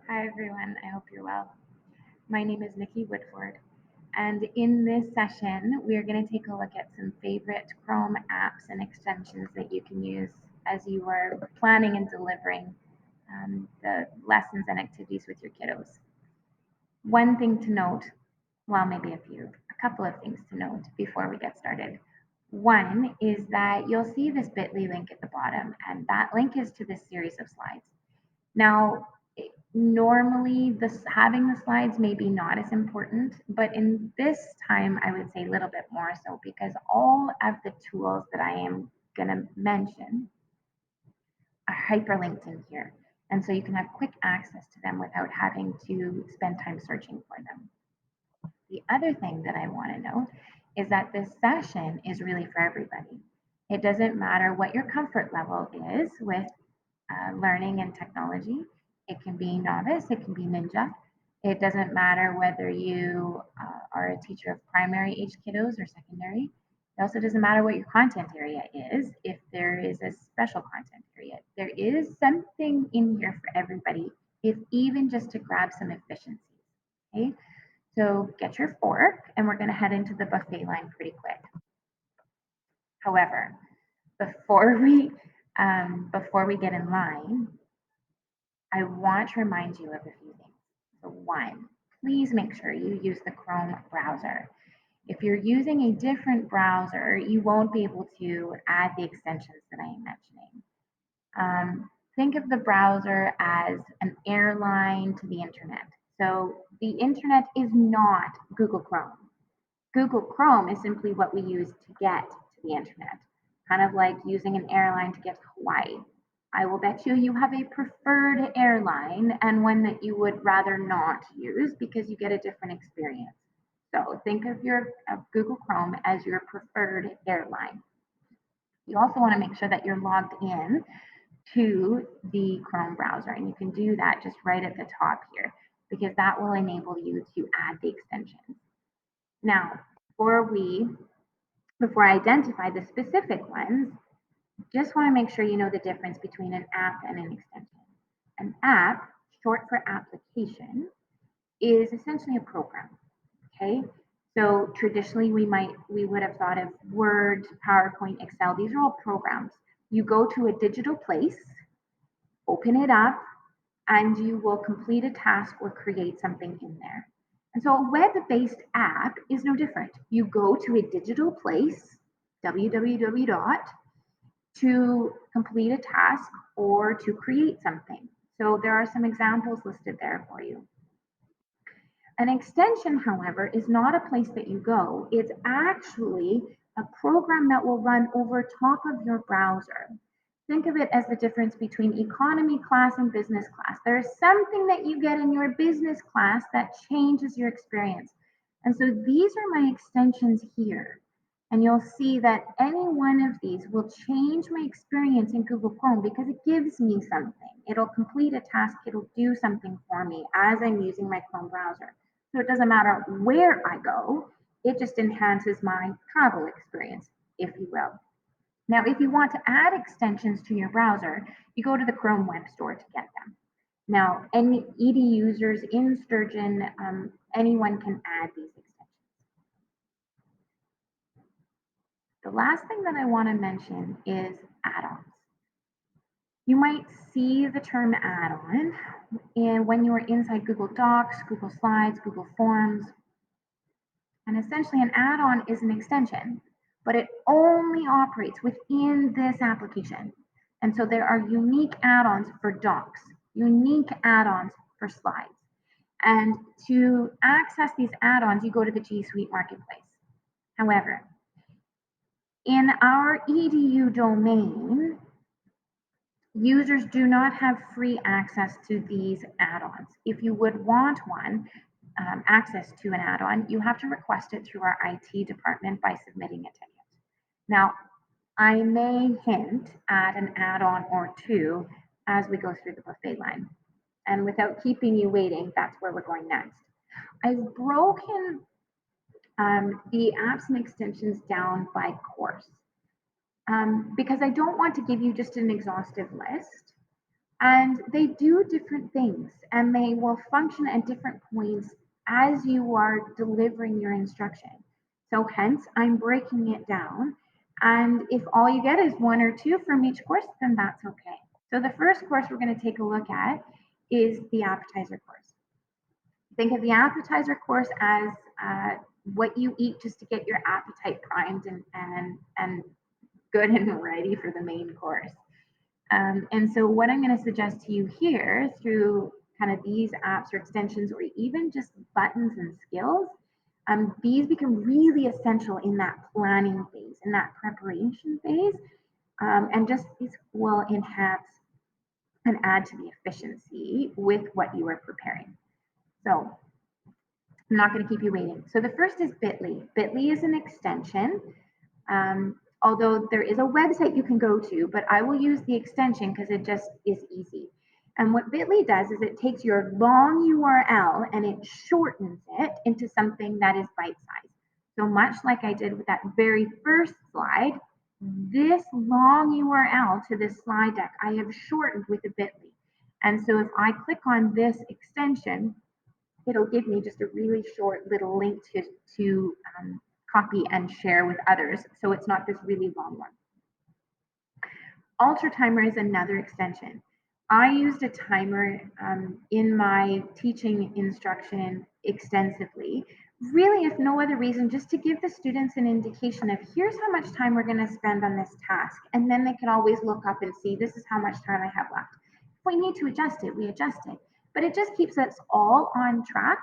Hi everyone, I hope you're well. My name is Nikki Woodford, and in this session, we are going to take a look at some favorite Chrome apps and extensions that you can use as you are planning and delivering the lessons and activities with your kiddos. One thing to note, well, maybe a couple of things to note before we get started. One is that you'll see this bit.ly link at the bottom, and that link is to this series of slides. Now, normally having the slides may be not as important, but in this time, I would say a little bit more so because all of the tools that I am going to mention are hyperlinked in here. And so you can have quick access to them without having to spend time searching for them. The other thing that I want to note is that this session is really for everybody. It doesn't matter what your comfort level is with learning and technology. It can be novice, it can be ninja. It doesn't matter whether you are a teacher of primary age kiddos or secondary. It also doesn't matter what your content area is, if there is a special content area. There is something in here for everybody, if even just to grab some efficiencies. Okay, so get your fork, and we're going to head into the buffet line pretty quick. However, before we get in line, I want to remind you of a few things. So one, please make sure you use the Chrome browser. If you're using a different browser, you won't be able to add the extensions that I am mentioning. Think of the browser as an airline to the internet. So the internet is not Google Chrome. Google Chrome is simply what we use to get to the internet, kind of like using an airline to get to Hawaii. I will bet you have a preferred airline and one that you would rather not use because you get a different experience. So think of Google Chrome as your preferred airline. You also want to make sure that you're logged in to the Chrome browser, and you can do that just right at the top here because that will enable you to add the extensions. Now, before I identify the specific ones, just want to make sure you know the difference between an app and an extension. An app, short for application, is essentially a program. Okay. So traditionally we would have thought of Word, PowerPoint, Excel. These are all programs. You go to a digital place, open it up, and you will complete a task or create something in there. And so a web-based app is no different. You go to a digital place, www dot, to complete a task or to create something. So there are some examples listed there for you. An extension, however, is not a place that you go. It's actually a program that will run over top of your browser. Think of it as the difference between economy class and business class. There's something that you get in your business class that changes your experience. And so these are my extensions here. And you'll see that any one of these will change my experience in Google Chrome because it gives me something. It'll complete a task, it'll do something for me as I'm using my Chrome browser. So it doesn't matter where I go, it just enhances my travel experience, if you will. Now, if you want to add extensions to your browser, you go to the Chrome Web Store to get them. Now, any ED users in Sturgeon, anyone can add these extensions. The last thing that I want to mention is add-ons. You might see the term add-on and when you are inside Google Docs, Google Slides, Google Forms, and essentially an add-on is an extension, but it only operates within this application. And so there are unique add-ons for docs, unique add-ons for slides. And to access these add-ons, you go to the G Suite Marketplace. However, in our EDU domain, users do not have free access to these add-ons. If you would want access to an add-on, you have to request it through our IT department by submitting a ticket. Now, I may hint at an add-on or two as we go through the buffet line. And without keeping you waiting, that's where we're going next. I've broken the apps and extensions down by course because I don't want to give you just an exhaustive list. And they do different things and they will function at different points as you are delivering your instruction. So hence I'm breaking it down. And if all you get is one or two from each course, then that's okay. So the first course we're going to take a look at is the appetizer course. Think of the appetizer course as what you eat just to get your appetite primed and good and ready for the main course. And so what I'm going to suggest to you here through kind of these apps or extensions or even just buttons and skills, these become really essential in that planning phase, in that preparation phase, and just these will enhance and add to the efficiency with what you are preparing. So I'm not going to keep you waiting. So the first is Bitly. Bitly is an extension. Although there is a website you can go to, but I will use the extension because it just is easy. And what Bitly does is it takes your long URL and it shortens it into something that is bite-sized. So much like I did with that very first slide, this long URL to this slide deck, I have shortened with a Bitly. And so if I click on this extension, it'll give me just a really short little link to copy and share with others. So it's not this really long one. Ultra Timer is another extension. I used a timer in my teaching instruction extensively, really if no other reason, just to give the students an indication of here's how much time we're going to spend on this task. And then they can always look up and see this is how much time I have left. If we need to adjust it, we adjust it. But it just keeps us all on track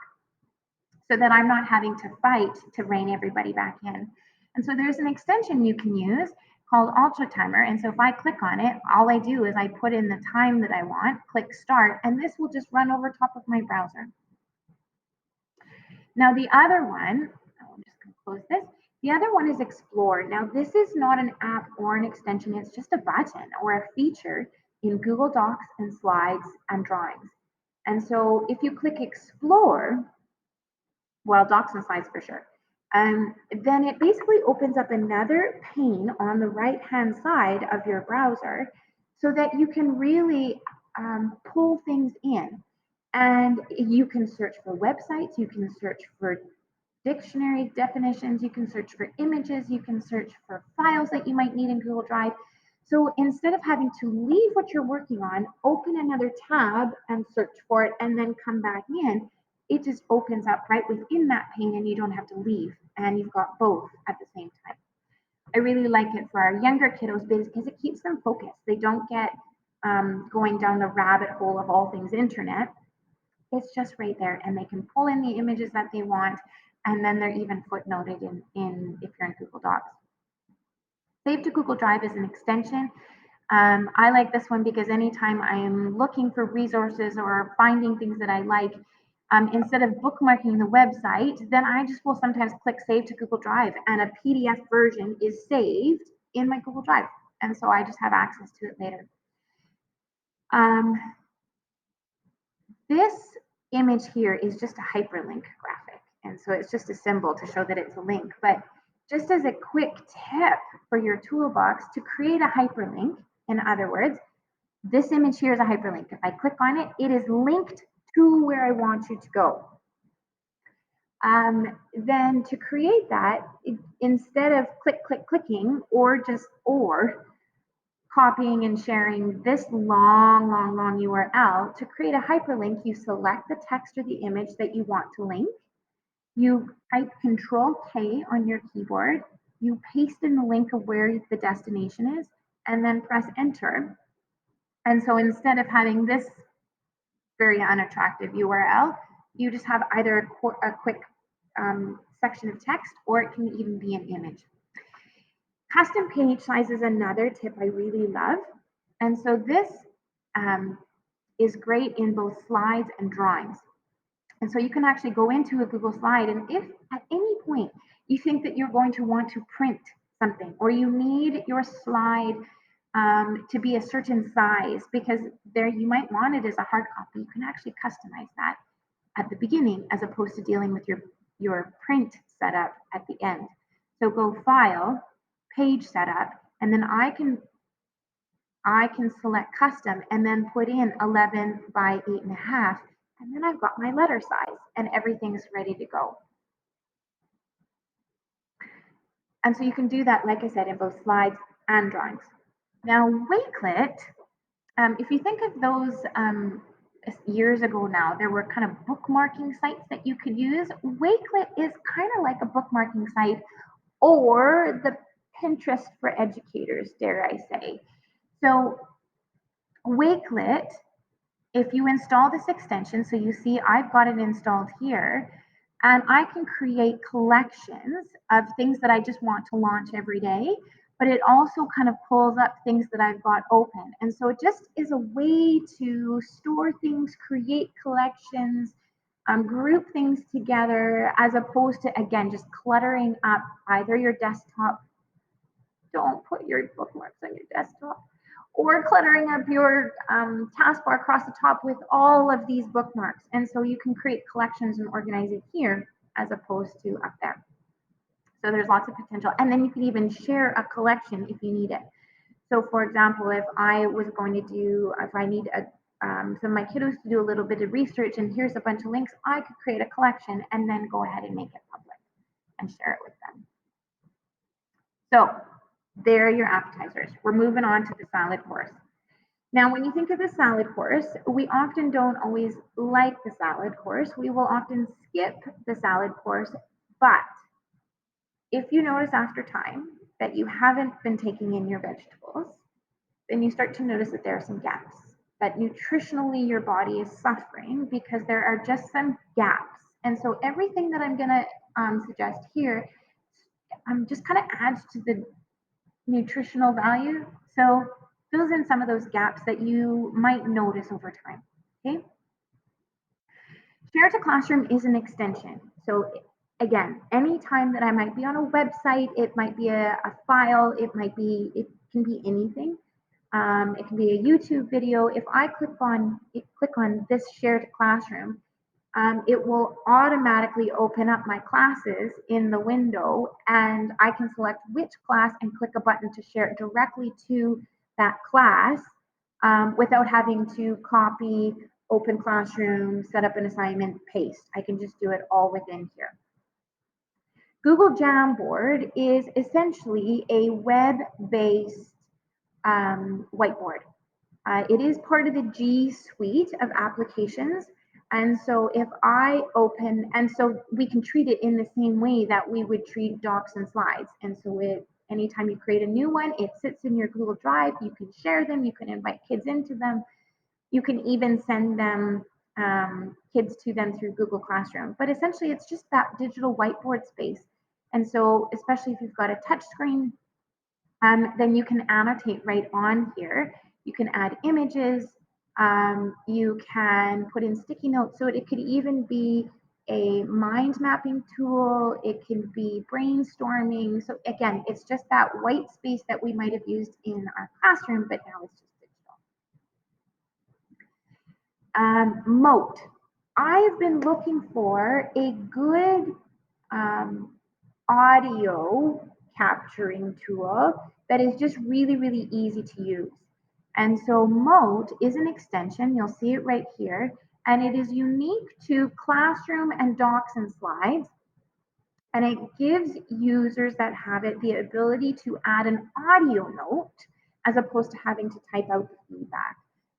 so that I'm not having to fight to rein everybody back in. And so there's an extension you can use called Ultra Timer. And so if I click on it, all I do is I put in the time that I want, click start, and this will just run over top of my browser. Now the other one, I'm just going to close this. The other one is Explore. Now this is not an app or an extension, it's just a button or a feature in Google Docs and Slides and Drawings. And so if you click Explore, well, docs and slides for sure. Then it basically opens up another pane on the right-hand side of your browser so that you can really pull things in. And you can search for websites, you can search for dictionary definitions, you can search for images, you can search for files that you might need in Google Drive. So instead of having to leave what you're working on, open another tab and search for it and then come back in, it just opens up right within that pane and you don't have to leave and you've got both at the same time. I really like it for our younger kiddos because it keeps them focused. They don't get going down the rabbit hole of all things internet. It's just right there and they can pull in the images that they want and then they're even footnoted in if you're in Google Docs. Save to Google Drive is an extension. I like this one because anytime I am looking for resources or finding things that I like, instead of bookmarking the website, then I just will sometimes click Save to Google Drive and a PDF version is saved in my Google Drive. And so I just have access to it later. This image here is just a hyperlink graphic. And so it's just a symbol to show that it's a link. But just as a quick tip for your toolbox to create a hyperlink, in other words, this image here is a hyperlink. If I click on it, it is linked to where I want you to go. Then to create that, instead of clicking or copying and sharing this long URL, to create a hyperlink, you select the text or the image that you want to link. You type Control K on your keyboard, you paste in the link of where the destination is, and then press enter. And so instead of having this very unattractive URL, you just have either a quick section of text or it can even be an image. Custom page size is another tip I really love. And so this is great in both slides and drawings. And so you can actually go into a Google slide, and if at any point you think that you're going to want to print something or you need your slide to be a certain size because there you might want it as a hard copy, you can actually customize that at the beginning as opposed to dealing with your print setup at the end. So go File, Page Setup, and then I can I can select custom and then put in 11 by 8.5, and then I've got my letter size and everything's ready to go. And so you can do that, like I said, in both slides and drawings. Now, Wakelet, if you think of those years ago now, there were kind of bookmarking sites that you could use. Wakelet is kind of like a bookmarking site, or the Pinterest for educators, dare I say. So Wakelet, if you install this extension, so you see I've got it installed here, and I can create collections of things that I just want to launch every day, but it also kind of pulls up things that I've got open. And so it just is a way to store things, create collections, group things together, as opposed to, again, just cluttering up either your desktop. Don't put your bookmarks on your desktop, or cluttering up your taskbar across the top with all of these bookmarks. And so you can create collections and organize it here as opposed to up there. So there's lots of potential. And then you can even share a collection if you need it. So for example, if I was going to do, if I need some of my kiddos to do a little bit of research and here's a bunch of links, I could create a collection and then go ahead and make it public and share it with them. So there are your appetizers. We're moving on to the salad course. Now, when you think of the salad course, we often don't always like the salad course. We will often skip the salad course, but if you notice after time that you haven't been taking in your vegetables, then you start to notice that there are some gaps, that nutritionally your body is suffering because there are just some gaps. And so everything that I'm gonna suggest here just kind of adds to the nutritional value. So fills in some of those gaps that you might notice over time, okay? Share to Classroom is an extension. So again, anytime that I might be on a website, it might be a file, it can be anything. It can be a YouTube video. If I click on this Share to Classroom, it will automatically open up my classes in the window, and I can select which class and click a button to share it directly to that class without having to copy, open Classroom, set up an assignment, paste. I can just do it all within here. Google Jamboard is essentially a web-based whiteboard. It is part of the G Suite of applications. And so if I open, and so we can treat it in the same way that we would treat docs and slides. And so anytime you create a new one, it sits in your Google Drive, you can share them, you can invite kids into them, you can even send them kids to them through Google Classroom. But essentially it's just that digital whiteboard space. And so especially if you've got a touch screen, then you can annotate right on here. You can add images, you can put in sticky notes. So it could even be a mind mapping tool, it can be brainstorming. So again, it's just that white space that we might have used in our classroom, but now it's just digital. Mote. I've been looking for a good audio capturing tool that is just really, really easy to use. And so Mote is an extension, you'll see it right here, and it is unique to Classroom and Docs and Slides. And it gives users that have it the ability to add an audio note as opposed to having to type out the feedback.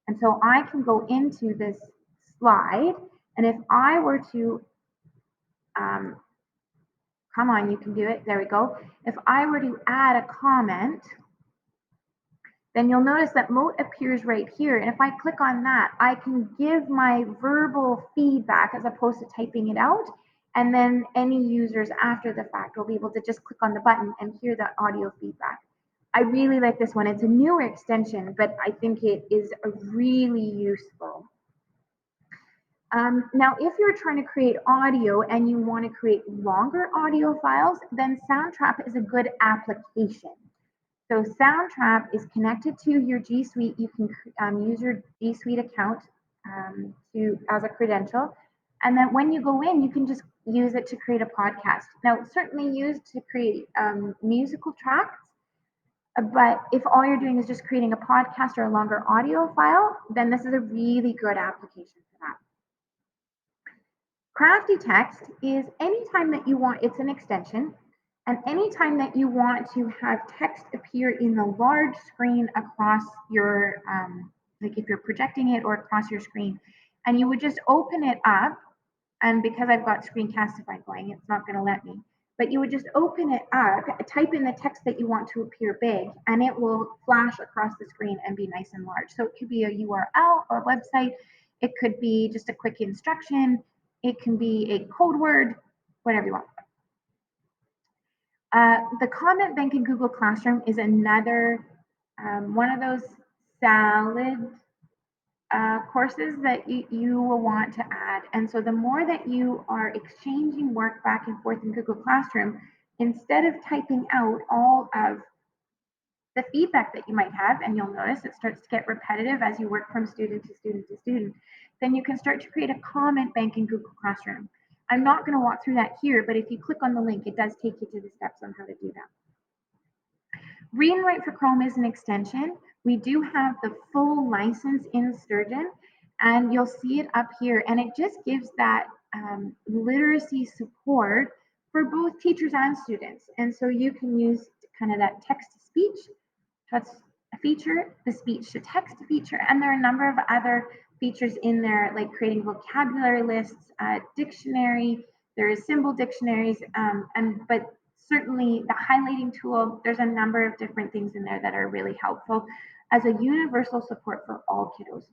And so I can go into this slide, and if I were to come on, you can do it. There we go. If I were to add a comment, then you'll notice that Mote appears right here. And if I click on that, I can give my verbal feedback as opposed to typing it out. And then any users after the fact will be able to just click on the button and hear that audio feedback. I really like this one. It's a newer extension, but I think it is really useful. Now, if you're trying to create audio and you want to create longer audio files, then Soundtrap is a good application. So Soundtrap is connected to your G Suite. You can use your G Suite account as a credential. And then when you go in, you can just use it to create a podcast. Now, it's certainly used to create musical tracks, But if all you're doing is just creating a podcast or a longer audio file, then this is a really good application for that. Crafty text is anytime that you want, it's an extension, and anytime that you want to have text appear in the large screen across your, like if you're projecting it or across your screen, and you would just open it up, and because I've got Screencastify going, it's not going to let me, but you would just open it up, type in the text that you want to appear big, and it will flash across the screen and be nice and large. So it could be a URL or a website, it could be just a quick instruction, it can be a code word, whatever you want. The comment bank in Google Classroom is another one of those salad courses that you will want to add. And so the more that you are exchanging work back and forth in Google Classroom, instead of typing out all of the feedback that you might have, and you'll notice it starts to get repetitive as you work from student to student to student, then you can start to create a comment bank in Google Classroom. I'm not going to walk through that here, but if you click on the link, it does take you to the steps on how to do that. Read and Write for Chrome is an extension. We do have the full license in Sturgeon, and you'll see it up here, and it just gives that literacy support for both teachers and students. And so you can use kind of that text to speech, that's a feature, the speech to text feature, and there are a number of other features in there, like creating vocabulary lists, dictionary, there is symbol dictionaries, but certainly the highlighting tool, there's a number of different things in there that are really helpful as a universal support for all kiddos.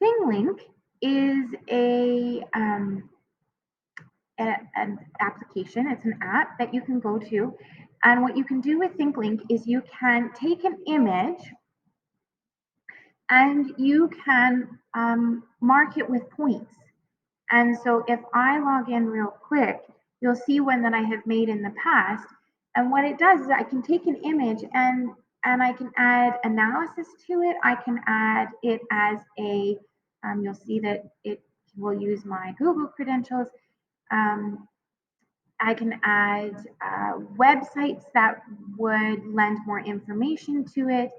Thinglink is an application, it's an app that you can go to. And what you can do with Thinklink is you can take an image and you can mark it with points. And so if I log in real quick, you'll see one that I have made in the past. And what it does is I can take an image and I can add analysis to it. I can add it as a, you'll see that it will use my Google credentials. I can add websites that would lend more information to it.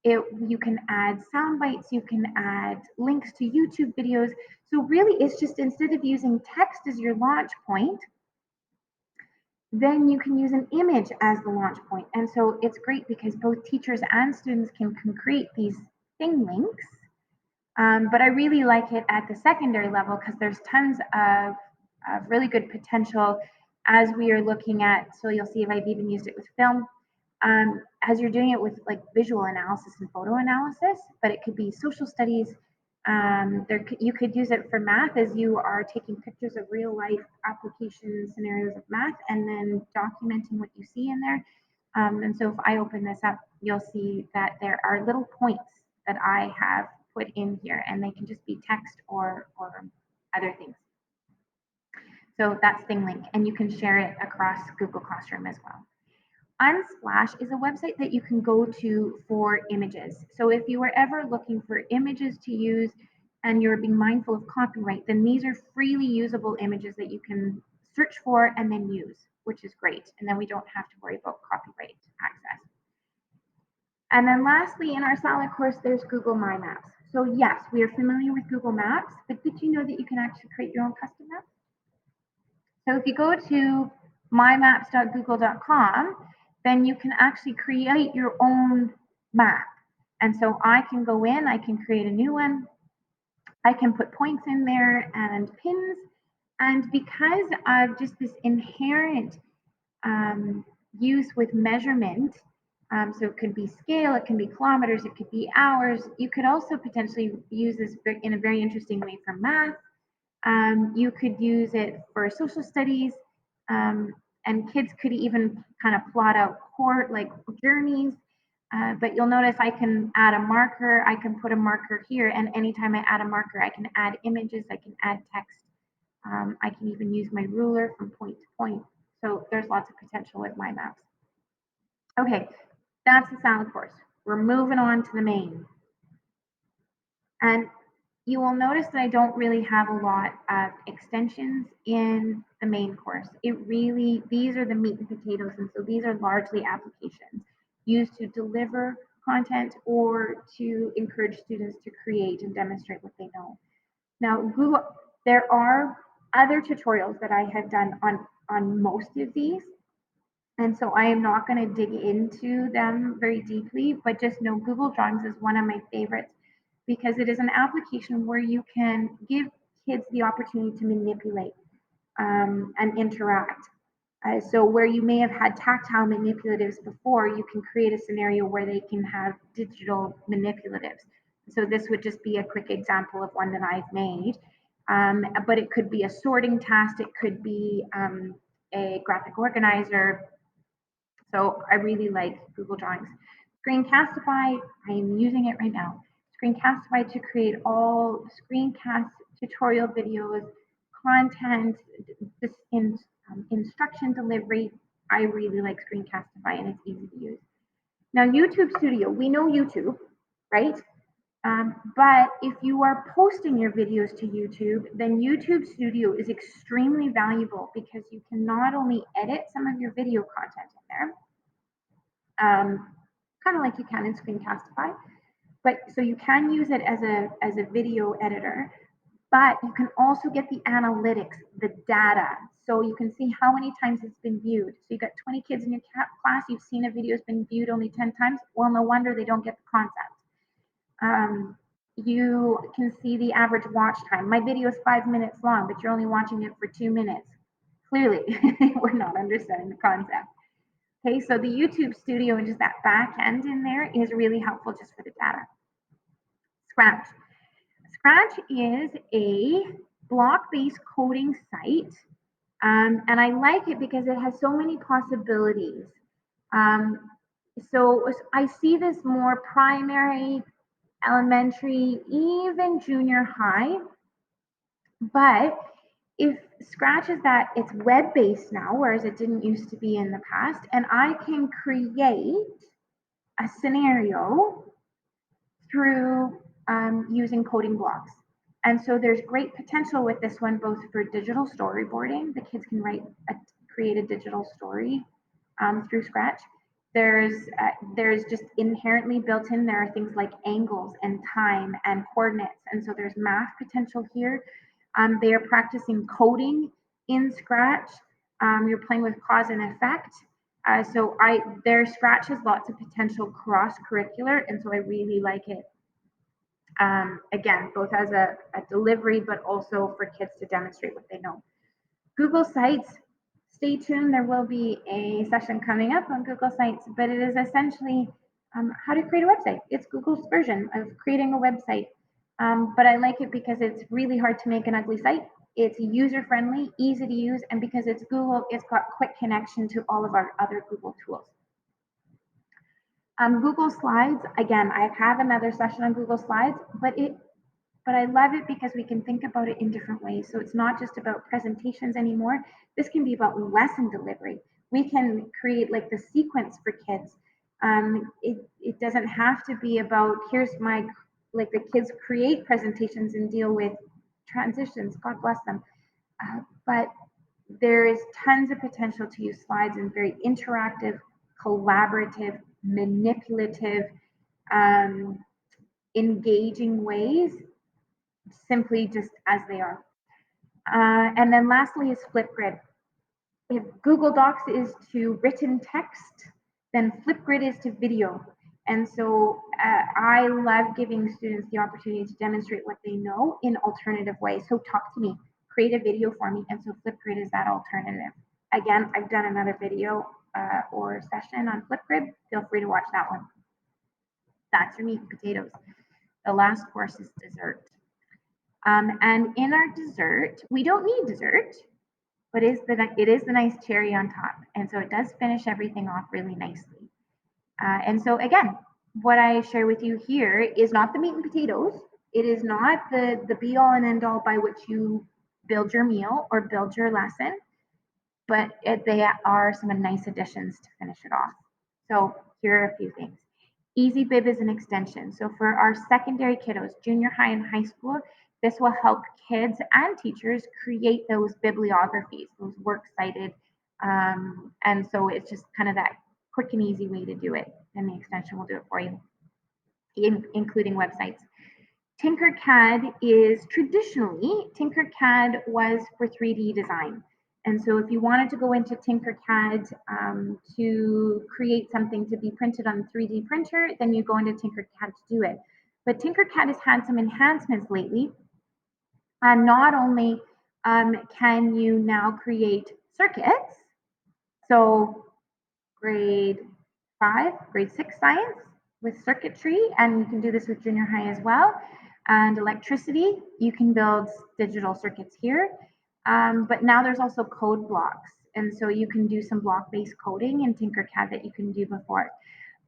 You can add sound bites, you can add links to YouTube videos. So really it's just, instead of using text as your launch point, then you can use an image as the launch point. And so it's great because both teachers and students can create these thing links. But I really like it at the secondary level because there's tons of really good potential as we are looking at, so you'll see if I've even used it with film, as you're doing it with like visual analysis and photo analysis, but it could be social studies. You could use it for math as you are taking pictures of real life application scenarios of math and then documenting what you see in there. And so if I open this up, you'll see that there are little points that I have put in here, and they can just be text or other things. So that's Thinglink, and you can share it across Google Classroom as well. Unsplash is a website that you can go to for images. So if you were ever looking for images to use and you're being mindful of copyright, then these are freely usable images that you can search for and then use, which is great. And then we don't have to worry about copyright access. And then lastly, in our salad course, there's Google My Maps. So yes, we are familiar with Google Maps, but did you know that you can actually create your own custom maps? So if you go to mymaps.google.com, then you can actually create your own map. And so I can go in, I can create a new one. I can put points in there and pins. And because of just this inherent use with measurement, so it could be scale, it can be kilometers, it could be hours. You could also potentially use this in a very interesting way for math. You could use it for social studies, and kids could even kind of plot out like journeys. But you'll notice I can add a marker, I can put a marker here, and anytime I add a marker, I can add images, I can add text. I can even use my ruler from point to point. So there's lots of potential with my maps. Okay, that's the salad course. We're moving on to the main. And you will notice that I don't really have a lot of extensions in the main course. These are the meat and potatoes, and so these are largely applications. used to deliver content or to encourage students to create and demonstrate what they know. Now, Google, there are other tutorials that I have done on most of these, and so I am not going to dig into them very deeply, but just know Google Drawings is one of my favorites because it is an application where you can give kids the opportunity to manipulate and interact. So where you may have had tactile manipulatives before, you can create a scenario where they can have digital manipulatives. So this would just be a quick example of one that I've made. But it could be a sorting task, it could be a graphic organizer. So I really like Google Drawings. Screencastify, I am using it right now. Screencastify to create all screencast tutorial videos, content, this instruction delivery. I really like Screencastify and it's easy to use. Now YouTube Studio, we know YouTube, right? But if you are posting your videos to YouTube, then YouTube Studio is extremely valuable because you can not only edit some of your video content in there, kind of like you can in Screencastify, but so you can use it as a video editor, but you can also get the analytics, the data. So you can see how many times it's been viewed. So you got 20 kids in your class, you've seen a video has been viewed only 10 times. Well, no wonder they don't get the concept. You can see the average watch time. My video is 5 minutes long, but you're only watching it for 2 minutes. Clearly, we're not understanding the concept. Okay, so the YouTube Studio and just that back end in there is really helpful just for the data. Scratch. Scratch is a block-based coding site, and I like it because it has so many possibilities. So I see this more primary, elementary, even junior high, but if Scratch is that it's web-based now, whereas it didn't used to be in the past, and I can create a scenario through using coding blocks. And so there's great potential with this one, both for digital storyboarding. The kids can create a digital story through Scratch. There's just inherently built in there are things like angles and time and coordinates, and so there's math potential here. They are practicing coding in Scratch. You're playing with cause and effect. So their Scratch has lots of potential cross-curricular, and so I really like it. Again, both as a delivery, but also for kids to demonstrate what they know. Google Sites, stay tuned. There will be a session coming up on Google Sites, but it is essentially how to create a website. It's Google's version of creating a website. But I like it because it's really hard to make an ugly site. It's user-friendly, easy to use, and because it's Google, it's got quick connection to all of our other Google tools. Google Slides, again, I have another session on Google Slides, but I love it because we can think about it in different ways. So it's not just about presentations anymore. This can be about lesson delivery. We can create like the sequence for kids. It doesn't have to be about like the kids create presentations and deal with transitions. God bless them. But there is tons of potential to use slides in very interactive, collaborative, manipulative, engaging ways, simply just as they are. And then lastly is Flipgrid. If Google Docs is to written text, then Flipgrid is to video. And so I love giving students the opportunity to demonstrate what they know in alternative ways. So talk to me, create a video for me. And so Flipgrid is that alternative. Again, I've done another video or session on Flipgrid. Feel free to watch that one. That's your meat and potatoes. The last course is dessert. And in our dessert, we don't need dessert, but it is the nice cherry on top. And so it does finish everything off really nicely. And so again, what I share with you here is not the meat and potatoes. It is not the be all and end all by which you build your meal or build your lesson, but they are some nice additions to finish it off. So here are a few things. Easy Bib is an extension. So for our secondary kiddos, junior high and high school, this will help kids and teachers create those bibliographies, those works cited. And so it's just kind of that quick and easy way to do it. then the extension will do it for you, including websites. Tinkercad is Tinkercad was for 3D design. And so if you wanted to go into Tinkercad to create something to be printed on a 3D printer, then you go into Tinkercad to do it. But Tinkercad has had some enhancements lately. And not only can you now create circuits, so grade 6 science with circuitry, and you can do this with junior high as well. And electricity, you can build digital circuits here. But now there's also code blocks. And so you can do some block-based coding in Tinkercad that you can do before.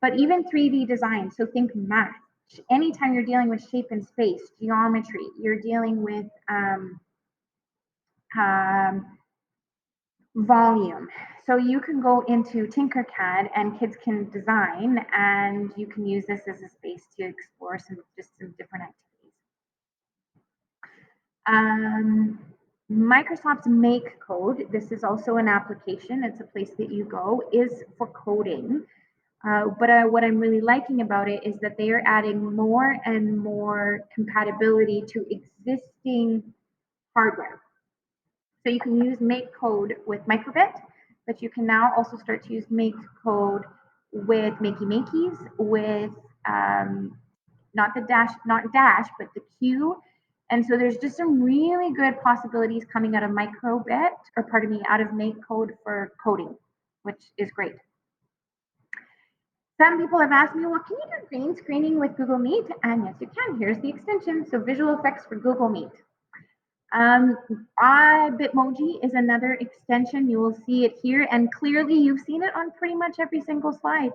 But even 3D design, so think math. Anytime you're dealing with shape and space, geometry, you're dealing with volume. So you can go into Tinkercad and kids can design, and you can use this as a space to explore some different activities. Microsoft's Make Code, this is also an application, it's a place that you go, is for coding. But what I'm really liking about it is that they are adding more and more compatibility to existing hardware. So you can use Make Code with Microbit, but you can now also start to use Make Code with Makey Makeys, with not Dash, but the Q. And so there's just some really good possibilities coming out of Microbit, or pardon me, out of Make Code for coding, which is great. Some people have asked me, well, can you do green screening with Google Meet? And yes, you can. Here's the extension. So visual effects for Google Meet. Bitmoji is another extension. You will see it here, and clearly you've seen it on pretty much every single slide.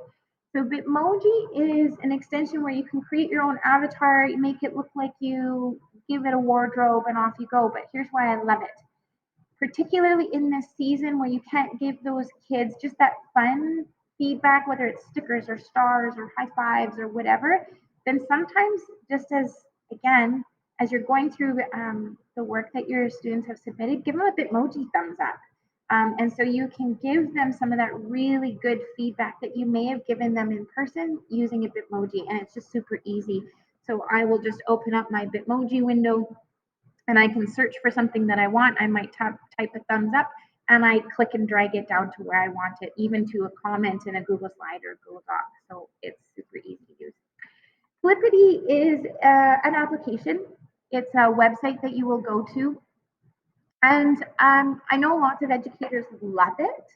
So Bitmoji is an extension where you can create your own avatar, make it look like you, give it a wardrobe, and off you go. But here's why I love it. Particularly in this season where you can't give those kids just that fun feedback, whether it's stickers or stars or high fives or whatever, then sometimes just again, as you're going through the work that your students have submitted, give them a Bitmoji thumbs up. And so you can give them some of that really good feedback that you may have given them in person using a Bitmoji, and it's just super easy. So I will just open up my Bitmoji window and I can search for something that I want. I might type a thumbs up and I click and drag it down to where I want it, even to a comment in a Google Slide or Google Doc. So it's super easy to use. Flippity is an application. It's a website that you will go to. And I know lots of educators love it.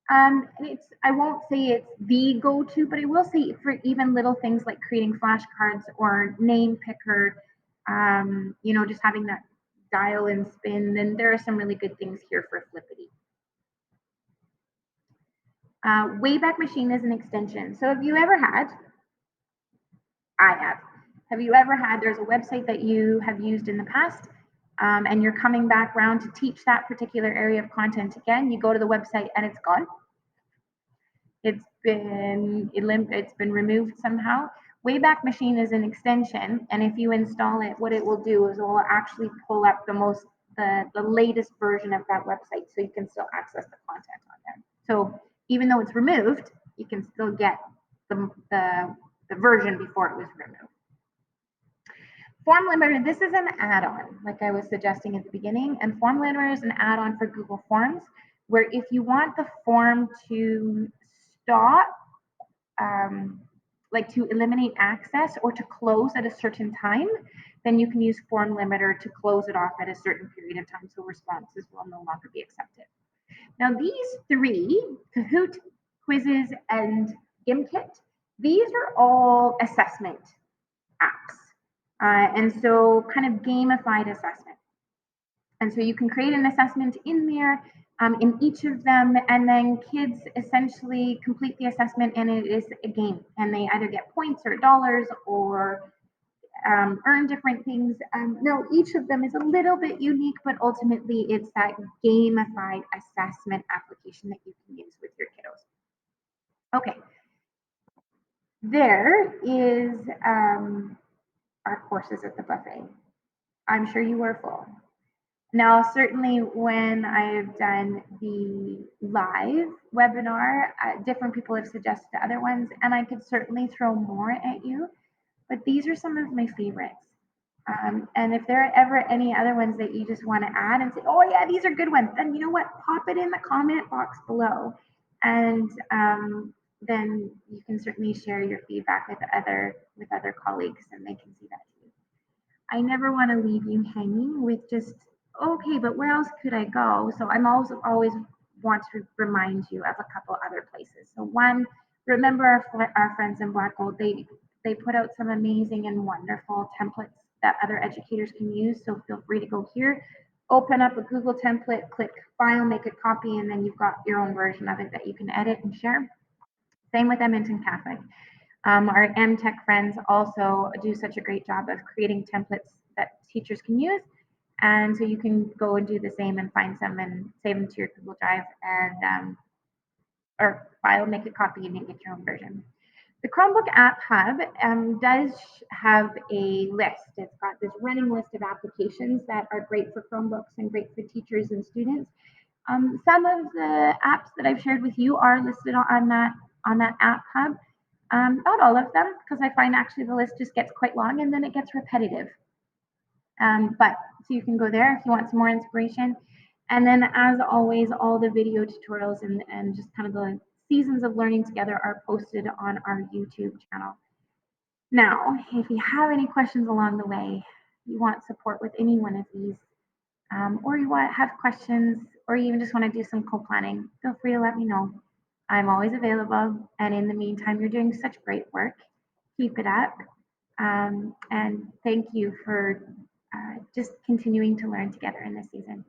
I won't say it's the go-to, but I will say for even little things like creating flashcards or name picker, just having that dial and spin, then there are some really good things here for Flippity. Wayback Machine is an extension. So have you ever had, have you ever had, there's a website that you have used in the past, and you're coming back around to teach that particular area of content again, you go to the website and it's gone. It's been removed somehow. Wayback Machine is an extension, and if you install it, what it will do is it will actually pull up the latest version of that website, so you can still access the content on there. So even though it's removed, you can still get the version before it was removed. Form Limiter, this is an add-on, like I was suggesting at the beginning, and Form Limiter is an add-on for Google Forms, where if you want the form to stop, like to eliminate access or to close at a certain time, then you can use Form Limiter to close it off at a certain period of time, so responses will no longer be accepted. Now these three, Kahoot, Quizzes, and GimKit, these are all assessment apps. And so kind of gamified assessment. And so you can create an assessment in there in each of them, and then kids essentially complete the assessment, and it is a game, and they either get points or dollars or earn different things. No, each of them is a little bit unique, but ultimately it's that gamified assessment application that you can use with your kiddos. Okay, there is our courses at the buffet. I'm sure you are full. Now, certainly when I've done the live webinar, different people have suggested other ones, and I could certainly throw more at you, but these are some of my favorites. And if there are ever any other ones that you just want to add and say, oh yeah, these are good ones, then you know what? Pop it in the comment box below, and then you can certainly share your feedback with other colleagues, and they can see that too. I never want to leave you hanging with just, okay, but where else could I go? So I'm also always want to remind you of a couple other places. So one, remember our friends in Black Gold, they put out some amazing and wonderful templates that other educators can use. So feel free to go here, open up a Google template, click file, make a copy, and then you've got your own version of it that you can edit and share. Same with Edmonton Catholic. Our MTech friends also do such a great job of creating templates that teachers can use. And so you can go and do the same and find some and save them to your Google Drive and or file, make a copy, and you get your own version. The Chromebook App Hub does have a list. It's got this running list of applications that are great for Chromebooks and great for teachers and students. Some of the apps that I've shared with you are listed on that App Hub. Not all of them, because I find actually the list just gets quite long and then it gets repetitive. But so you can go there if you want some more inspiration. And then, as always, all the video tutorials and just kind of the seasons of learning together are posted on our YouTube channel. Now, if you have any questions along the way, you want support with any one of these, or you want have questions, or you even just want to do some co-planning, feel free to let me know. I'm always available. And in the meantime, you're doing such great work. Keep it up. And thank you for just continuing to learn together in this season.